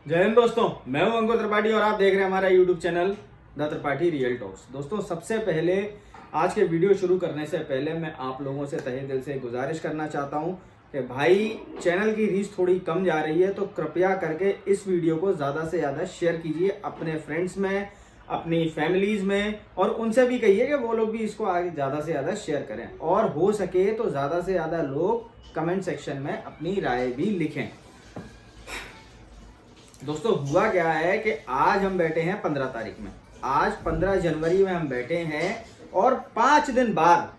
जय हिंद दोस्तों, मैं हूं अंकुर त्रिपाठी और आप देख रहे हैं हमारा YouTube channel the Tripathi real talks. दोस्तों, सबसे पहले आज के वीडियो शुरू करने से पहले मैं आप लोगों से तहे दिल से गुजारिश करना चाहता हूं कि भाई चैनल की रीच थोड़ी कम जा रही है, तो कृपया करके इस वीडियो को ज़्यादा से ज़्यादा शेयर कीजिए अपने फ्रेंड्स में, अपनी फैमिलीज़ में, और उनसे भी कहिए कि वो लोग भी इसको आगे ज़्यादा से ज़्यादा शेयर करें, और हो सके तो ज़्यादा से ज़्यादा लोग कमेंट सेक्शन में अपनी राय भी लिखें। दोस्तों, हुआ क्या है कि आज हम बैठे हैं 15 तारीख में, आज 15 जनवरी में हम बैठे हैं और 5 दिन बाद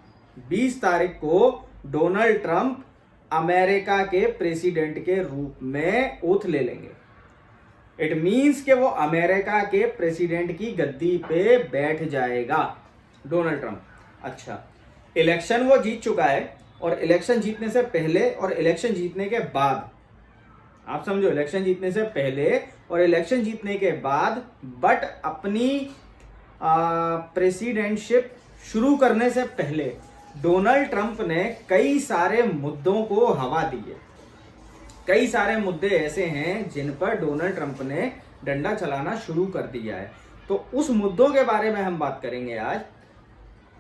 20 तारीख को डोनाल्ड ट्रंप अमेरिका के प्रेसिडेंट के रूप में ओथ ले लेंगे। इट मीन्स कि वो अमेरिका के प्रेसिडेंट की गद्दी पे बैठ जाएगा डोनाल्ड ट्रंप। अच्छा, इलेक्शन वो जीत चुका है, और इलेक्शन जीतने से पहले और इलेक्शन जीतने के बाद, आप समझो, इलेक्शन जीतने से पहले और इलेक्शन जीतने के बाद, बट अपनी प्रेसिडेंटशिप शुरू करने से पहले डोनाल्ड ट्रंप ने कई सारे मुद्दों को हवा दी है। कई सारे मुद्दे ऐसे हैं जिन पर डोनाल्ड ट्रंप ने डंडा चलाना शुरू कर दिया है, तो उस मुद्दों के बारे में हम बात करेंगे आज।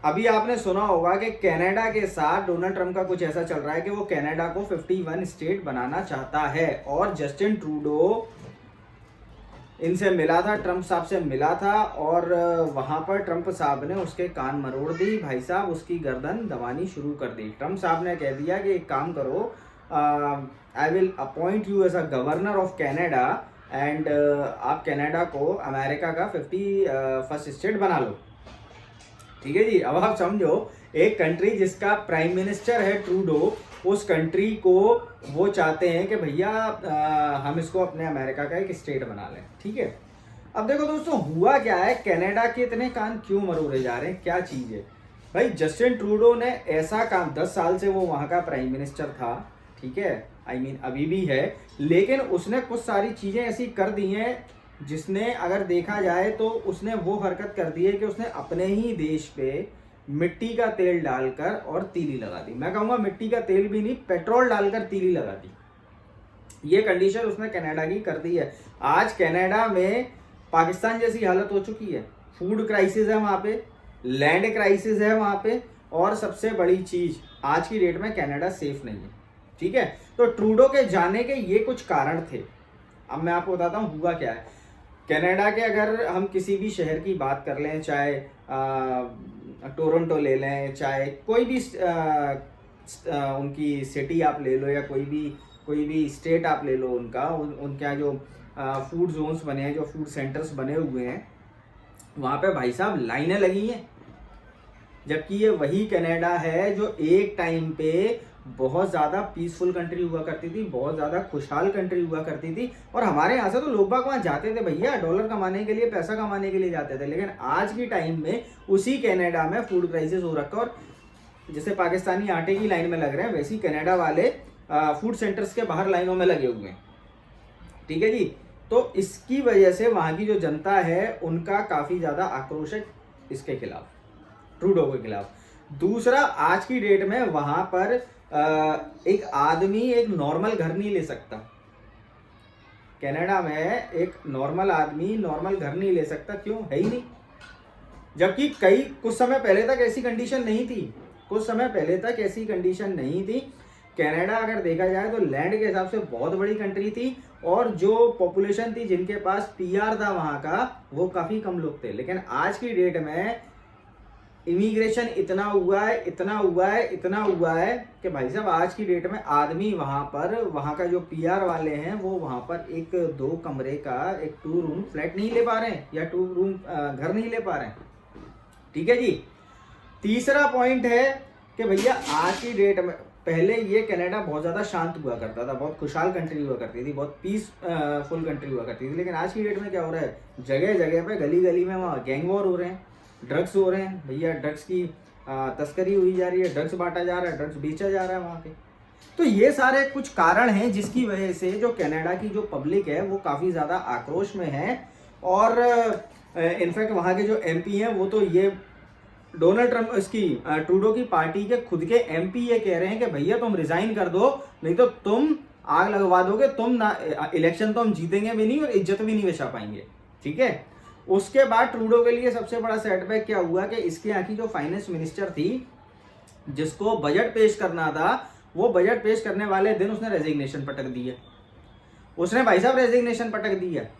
अभी आपने सुना होगा कि कनाडा के साथ डोनाल्ड ट्रंप का कुछ ऐसा चल रहा है कि वो कनाडा को 51 स्टेट बनाना चाहता है, और जस्टिन ट्रूडो इनसे मिला था, ट्रंप साहब से मिला था, और वहां पर ट्रंप साहब ने उसके कान मरोड़ दी, भाई साहब उसकी गर्दन दबानी शुरू कर दी। ट्रंप साहब ने कह दिया कि एक काम करो, I will appoint you as a governor of Canada, and आप कनाडा को अमेरिका का 51st स्टेट बना लो। ठीक है जी। अब आप समझो, एक कंट्री जिसका प्राइम मिनिस्टर है ट्रूडो, उस कंट्री को वो चाहते हैं कि भैया हम इसको अपने अमेरिका का एक स्टेट बना लें। ठीक है। अब देखो दोस्तों, हुआ क्या है, कनाडा के इतने कान क्यों मरोड़े जा रहे हैं, क्या चीज़ है भाई। जस्टिन ट्रूडो ने ऐसा काम, 10 साल से वो वहाँ का प्राइम मिनिस्टर था, ठीक है, आई मीन अभी भी है, लेकिन उसने कुछ सारी चीज़ें ऐसी कर दी हैं जिसने, अगर देखा जाए तो उसने वो हरकत कर दी है कि उसने अपने ही देश पे मिट्टी का तेल डालकर और तीली लगा दी। मैं कहूँगा मिट्टी का तेल भी नहीं, पेट्रोल डालकर तीली लगा दी। ये कंडीशन उसने कनाडा की कर दी है। आज कनाडा में पाकिस्तान जैसी हालत हो चुकी है, फूड क्राइसिस है वहाँ पे, लैंड क्राइसिस है वहाँ पे, और सबसे बड़ी चीज़, आज की डेट में कनाडा सेफ नहीं है। ठीक है। तो ट्रूडो के जाने के ये कुछ कारण थे। अब मैं आपको बताता हूँ हुआ क्या है। कनाडा के अगर हम किसी भी शहर की बात कर लें, चाहे टोरंटो ले लें, चाहे कोई भी उनकी सिटी आप ले लो, या कोई भी स्टेट आप ले लो, उनका जो फूड जोन्स बने हैं, जो फूड सेंटर्स बने हुए हैं, वहाँ पे भाई साहब लाइनें लगी हैं। जबकि ये वही कनाडा है जो एक टाइम पे बहुत ज़्यादा पीसफुल कंट्री हुआ करती थी, बहुत ज़्यादा खुशहाल कंट्री हुआ करती थी, और हमारे यहाँ से तो लोग बाग वहाँ जाते थे भैया, डॉलर कमाने के लिए, पैसा कमाने के लिए जाते थे। लेकिन आज की टाइम में उसी कनाडा में फूड क्राइसिस हो रखा, और जैसे पाकिस्तानी आटे की लाइन में लग रहे हैं, वैसी कनाडा वाले फूड सेंटर्स के बाहर लाइनों में लगे हुए हैं। ठीक है जी। तो इसकी वजह से वहाँ की जो जनता है उनका काफ़ी ज़्यादा आक्रोश है इसके खिलाफ, ट्रूडो के खिलाफ। दूसरा, आज की डेट में वहाँ पर एक आदमी एक नॉर्मल घर नहीं ले सकता। कनाडा में एक नॉर्मल आदमी नॉर्मल घर नहीं ले सकता, क्यों, है ही नहीं। जबकि कुछ समय पहले तक ऐसी कंडीशन नहीं थी, कुछ समय पहले तक ऐसी कंडीशन नहीं थी। कनाडा अगर देखा जाए तो लैंड के हिसाब से बहुत बड़ी कंट्री थी, और जो पॉपुलेशन थी, जिनके पास पीआर था वहाँ का, वो काफ़ी कम लोग थे। लेकिन आज की डेट में इमिग्रेशन इतना हुआ है कि भाई साहब आज की डेट में आदमी वहाँ का जो पीआर वाले हैं, वो वहाँ पर एक 2 कमरे का एक 2 रूम फ्लैट नहीं ले पा रहे हैं, या 2 रूम घर नहीं ले पा रहे हैं। ठीक है जी। तीसरा पॉइंट है कि भैया आज की डेट में, पहले ये कनाडा बहुत ज़्यादा शांत हुआ करता था, बहुत खुशहाल कंट्री हुआ करती थी, बहुत पीसफुल कंट्री हुआ करती थी। लेकिन आज की डेट में क्या हो रहा है, जगह जगह पे, गली गली में वहाँ गैंग वॉर हो रहे हैं, ड्रग्स हो रहे हैं भैया, ड्रग्स की तस्करी हुई जा रही है, ड्रग्स बांटा जा रहा है, ड्रग्स बेचा जा रहा है वहाँ पे। तो ये सारे कुछ कारण हैं जिसकी वजह से जो कनाडा की जो पब्लिक है वो काफ़ी ज़्यादा आक्रोश में है, और इनफैक्ट वहाँ के जो एमपी हैं वो तो ये डोनाल्ड ट्रंप, इसकी ट्रूडो की पार्टी के खुद के एमपी ये कह रहे हैं कि भैया तुम रिजाइन कर दो, नहीं तो तुम आग लगवा दोगे तुम ना, इलेक्शन तो हम जीतेंगे भी नहीं और इज्जत भी नहीं बचा पाएंगे, ठीक है। उसके बाद ट्रूडो के लिए सबसे बड़ा सेटबैक क्या हुआ कि इसके यहाँ की जो फाइनेंस मिनिस्टर थी, जिसको बजट पेश करना था, वो बजट पेश करने वाले दिन उसने रेजिग्नेशन पटक दी है। उसने भाई साहब रेजिग्नेशन पटक दी है,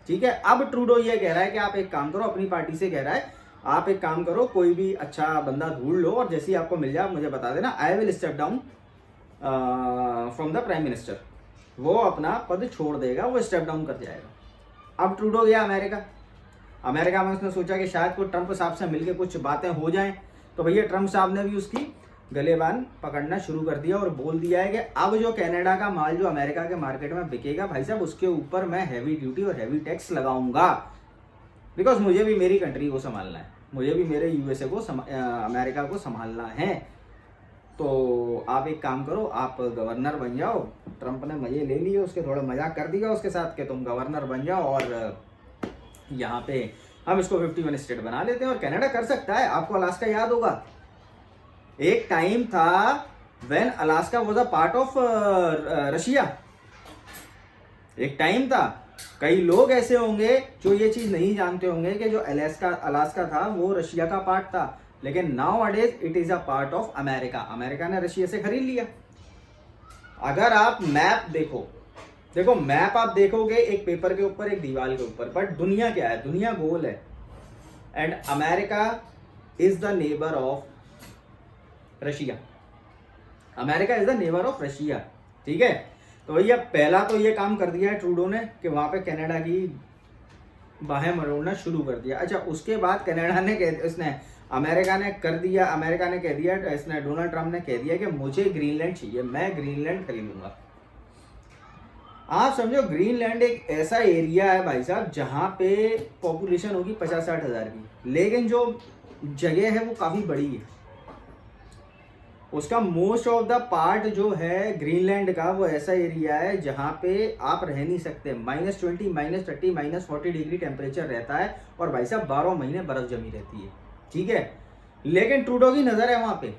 ठीक है। अब ट्रूडो ये कह रहा है कि आप एक काम करो, अपनी पार्टी से कह रहा है आप एक काम करो, कोई भी अच्छा बंदा ढूंढ लो और जैसे ही आपको मिल जाए मुझे बता देना, I will step down from the prime minister. वो अपना पद छोड़ देगा, वो स्टेप डाउन कर जाएगा। अब ट्रूडो गया अमेरिका। अमेरिका में उसने सोचा कि शायद कोई ट्रंप साहब से मिलके कुछ बातें हो जाएं, तो भैया ट्रंप साहब ने भी उसकी गलेबान पकड़ना शुरू कर दिया और बोल दिया है कि अब जो कनाडा का माल जो अमेरिका के मार्केट में बिकेगा भाई साहब, उसके ऊपर मैं हैवी ड्यूटी और हैवी टैक्स लगाऊंगा, बिकॉज मुझे भी मेरी कंट्री को संभालना है, मुझे भी मेरे यूएसए को अमेरिका को संभालना है। तो आप एक काम करो, आप गवर्नर बन जाओ। ट्रंप ने मजे ले लिए, उसके थोड़ा मजाक कर दिया उसके साथ कि तुम गवर्नर बन जाओ और यहाँ पे हम इसको 51 स्टेट बना लेते हैं और कनाडा कर सकता है। आपको अलास्का याद होगा, एक टाइम था when Alaska was a part of Russia. एक टाइम था, कई लोग ऐसे होंगे जो ये चीज नहीं जानते होंगे कि जो अलास्का था वो रशिया का पार्ट था, लेकिन नाउ अडेज it is a part of America. America ने रशिया से खरीद लिया। अगर आप मैप देखो मैप आप देखोगे एक पेपर के ऊपर, एक दीवार के ऊपर, बट दुनिया क्या है, दुनिया गोल है and America is the neighbour of Russia. America is the neighbour of Russia, ठीक है। तो भैया पहला तो ये काम कर दिया है ट्रूडो ने कि वहां पे कनाडा की बाहें मरोड़ना शुरू कर दिया। अच्छा, उसके बाद कनाडा ने अमेरिका ने कह दिया, इसने डोनाल्ड ट्रंप ने कह दिया कि मुझे ग्रीनलैंड चाहिए, मैं ग्रीनलैंड खरीदूंगा। आप समझो ग्रीनलैंड एक ऐसा एरिया है भाई साहब जहां पे पॉपुलेशन होगी 50-60 हज़ार की, लेकिन जो जगह है वो काफी बड़ी है। उसका मोस्ट ऑफ द पार्ट जो है ग्रीनलैंड का वो ऐसा एरिया है जहां पे आप रह नहीं सकते। -20, -30, -40 डिग्री टेम्परेचर रहता है और भाई साहब 12 महीने बर्फ जमी रहती है, ठीक है। लेकिन ट्रूडो की नज़र है वहां पे,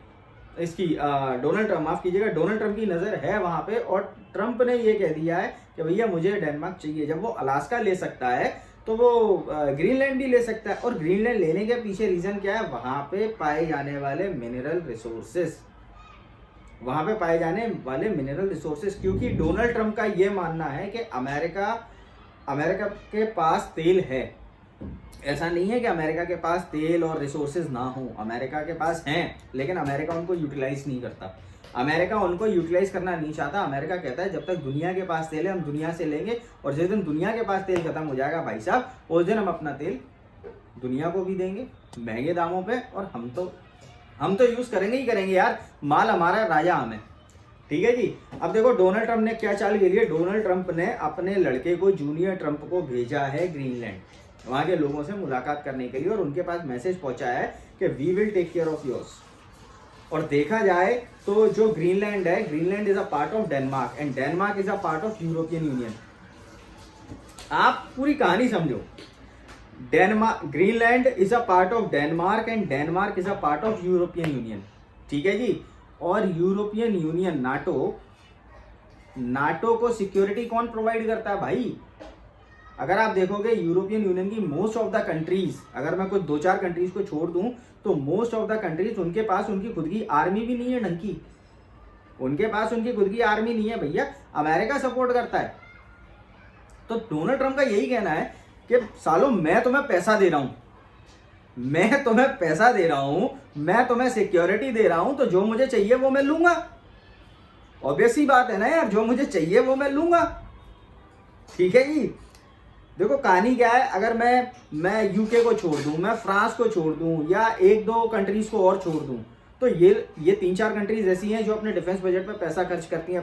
इसकी डोनाल्ड ट्रंप, माफ कीजिएगा, डोनाल्ड ट्रंप की नज़र है वहां पे और ट्रंप ने ये कह दिया है कि भैया मुझे डेनमार्क चाहिए। जब वो अलास्का ले सकता है तो वो ग्रीनलैंड भी ले सकता है। और ग्रीनलैंड लेने के पीछे रीजन क्या है, वहां पे पाए जाने वाले मिनरल रिसोर्सेस, वहां पे पाए जाने वाले मिनरल रिसोर्सेस। क्योंकि डोनाल्ड ट्रंप का ये मानना है कि अमेरिका के पास तेल है। ऐसा नहीं है कि अमेरिका के पास तेल और रिसोर्सेज ना हो, अमेरिका के पास हैं, लेकिन अमेरिका उनको यूटिलाइज नहीं करता। अमेरिका उनको यूटिलाइज करना नहीं चाहता। अमेरिका कहता है जब तक दुनिया के पास तेल है हम दुनिया से लेंगे, और जिस दिन दुनिया के पास तेल खत्म हो जाएगा भाई साहब, उस दिन हम अपना तेल दुनिया को भी देंगे महंगे दामों पे, और हम तो यूज करेंगे ही करेंगे यार, माल हमारा, राजा हमें, ठीक है जी। अब देखो डोनाल्ड ट्रंप ने क्या चाल खेली है। डोनाल्ड ट्रंप ने अपने लड़के को, जूनियर ट्रंप को भेजा है ग्रीनलैंड, वहां के लोगों से मुलाकात करने के लिए, और उनके पास मैसेज पहुंचा है कि we will take care of yours. और देखा जाए तो जो ग्रीनलैंड है, Greenland is a part of Denmark and Denmark is a part of European Union. आप पूरी कहानी समझो, Greenland is a part of Denmark and Denmark is a part of European Union, ठीक है जी। और यूरोपियन यूनियन, नाटो को security कौन प्रोवाइड करता है भाई? अगर आप देखोगे यूरोपियन यूनियन की मोस्ट ऑफ द कंट्रीज, अगर मैं कुछ 2-4 कंट्रीज को छोड़ दूं तो मोस्ट ऑफ द कंट्रीज, उनके पास उनकी खुद की आर्मी भी नहीं है ढंग की, उनके पास उनकी खुद की आर्मी नहीं है भैया, अमेरिका सपोर्ट करता है। तो डोनाल्ड ट्रंप का यही कहना है कि सालों मैं तुम्हें पैसा दे रहा हूं, मैं तुम्हें सिक्योरिटी दे रहा हूं, तो जो मुझे चाहिए वो मैं लूंगा। ऑब्वियस सी बात है ना यार, जो मुझे चाहिए वो मैं लूंगा, ठीक है जी। देखो कहानी क्या है, अगर मैं यूके को छोड़ दूं, मैं फ्रांस को छोड़ दूं, या 1-2 कंट्रीज को और छोड़ दूं, तो ये 3-4 कंट्रीज ऐसी हैं जो अपने डिफेंस बजट पे पैसा खर्च करती हैं,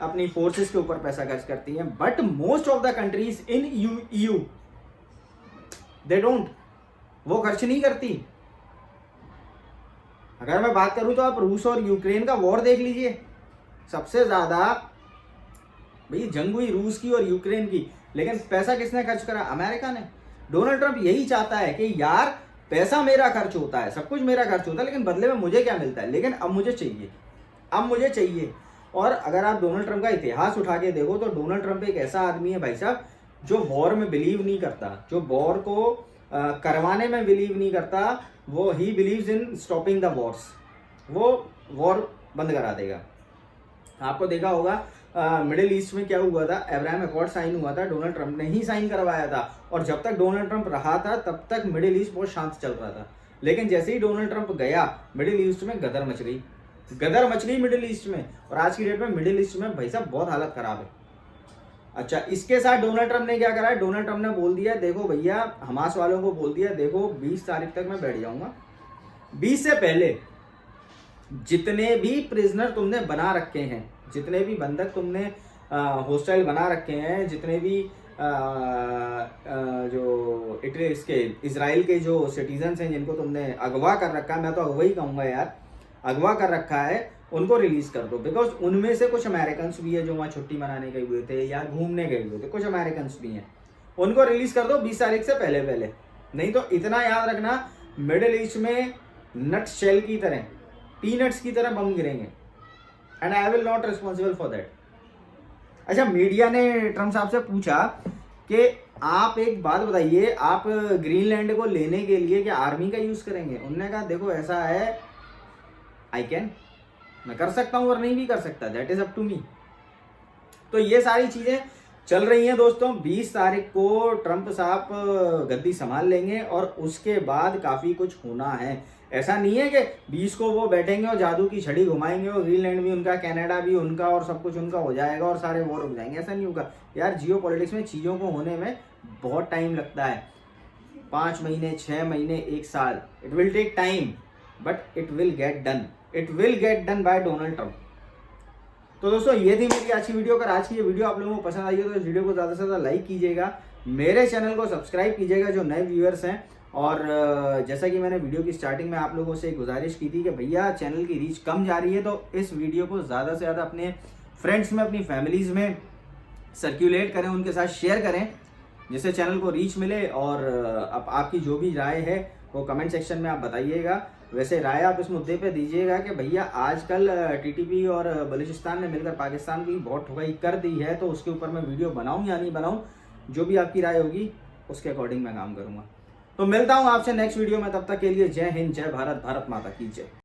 अपनी फोर्सेस के ऊपर पैसा खर्च करती हैं। But most of the countries in EU they don't, वो खर्च नहीं करती। अगर मैं बात करूं तो आप रूस और यूक्रेन का वॉर देख लीजिए, सबसे ज्यादा भाई जंग हुई रूस की और यूक्रेन की, लेकिन पैसा किसने खर्च करा? अमेरिका ने। डोनाल्ड ट्रंप यही चाहता है कि यार पैसा मेरा खर्च होता है, सब कुछ मेरा खर्च होता है, लेकिन बदले में मुझे क्या मिलता है? लेकिन अब मुझे चाहिए। और अगर आप डोनाल्ड ट्रंप का इतिहास उठा के देखो तो डोनाल्ड ट्रंप एक ऐसा आदमी है भाई साहब जो वॉर में बिलीव नहीं करता, जो वॉर को करवाने में बिलीव नहीं करता, वो he believes in stopping the Wars. वो वॉर बंद करा देगा। आपको देखा होगा मिडिल ईस्ट में क्या हुआ था, अब्राहम अकॉर्ड साइन हुआ था, डोनाल्ड ट्रंप ने ही साइन करवाया था, और जब तक डोनाल्ड ट्रंप रहा था तब तक मिडिल ईस्ट बहुत शांत चल रहा था। लेकिन जैसे ही डोनाल्ड ट्रंप गया मिडिल ईस्ट में गदर मच गई मिडिल ईस्ट में, और आज की डेट में मिडिल ईस्ट में भाई साहब बहुत हालत खराब है। अच्छा, इसके साथ डोनाल्ड ट्रंप ने क्या करा है, डोनाल्ड ट्रंप ने बोल दिया देखो भैया, हमास वालों को बोल दिया देखो 20 तारीख तक मैं बैठ जाऊंगा, 20 से पहले जितने भी प्रिजनर तुमने बना रखे हैं, जितने भी बंधक तुमने हॉस्टाइल बना रखे हैं, जितने भी जो इसके इजराइल के जो सिटीजन्स हैं जिनको तुमने अगवा कर रखा है, मैं तो अगवा ही कहूँगा यार, अगवा कर रखा है, उनको रिलीज कर दो। बिकॉज उनमें से कुछ अमेरिकन भी है जो वहाँ छुट्टी मनाने गए हुए थे या घूमने गए हुए थे, कुछ अमेरिकन भी हैं, उनको रिलीज कर दो 20 तारीख से पहले। नहीं तो इतना याद रखना, मिडिल ईस्ट में नट शेल की तरह, पीनट्स की तरह बम गिरेंगे, and I will not responsible for that. अच्छा, मीडिया ने ट्रम्प साहब से पूछा कि आप एक बात बताइए, आप ग्रीनलैंड को लेने के लिए क्या आर्मी का यूज करेंगे? उन्होंने कहा देखो ऐसा है, आई कैन, मैं कर सकता हूं और नहीं भी कर सकता, that is up to me. तो ये सारी चीजें चल रही हैं दोस्तों। 20 तारीख को ट्रंप साहब गद्दी संभाल लेंगे और उसके बाद काफी कुछ होना है। ऐसा नहीं है कि 20 को वो बैठेंगे और जादू की छड़ी घुमाएंगे और ग्रीनलैंड भी उनका, कनाडा भी उनका और सब कुछ उनका हो जाएगा और सारे वॉर रुक जाएंगे, ऐसा नहीं होगा यार। जियो पॉलिटिक्स में चीज़ों को होने में बहुत टाइम लगता है, 5 महीने, 6 महीने, 1 साल, it will take time, but it will get done, it will get done by Donald Trump. तो दोस्तों ये थी मेरी आज की वीडियो। अगर आज की ये वीडियो आप लोगों को पसंद आई है तो इस वीडियो को ज़्यादा से ज़्यादा लाइक कीजिएगा, मेरे चैनल को सब्सक्राइब कीजिएगा जो नए व्यूअर्स हैं। और जैसा कि मैंने वीडियो की स्टार्टिंग में आप लोगों से गुजारिश की थी कि भैया चैनल की रीच कम जा रही है, तो इस वीडियो को ज़्यादा से ज़्यादा अपने फ्रेंड्स में, अपनी फैमिलीज़ में सर्कुलेट करें, उनके साथ शेयर करें, जिससे चैनल को रीच मिले। और आपकी जो भी राय है वो कमेंट सेक्शन में आप बताइएगा। वैसे राय आप इस मुद्दे पे दीजिएगा कि भैया आजकल टीटीपी और बलूचिस्तान ने मिलकर पाकिस्तान की बहुत ठुकाई कर दी है, तो उसके ऊपर मैं वीडियो बनाऊं या नहीं बनाऊं, जो भी आपकी राय होगी उसके अकॉर्डिंग मैं काम करूंगा। तो मिलता हूं आपसे नेक्स्ट वीडियो में, तब तक के लिए जय हिंद, जय भारत, भारत माता की जय।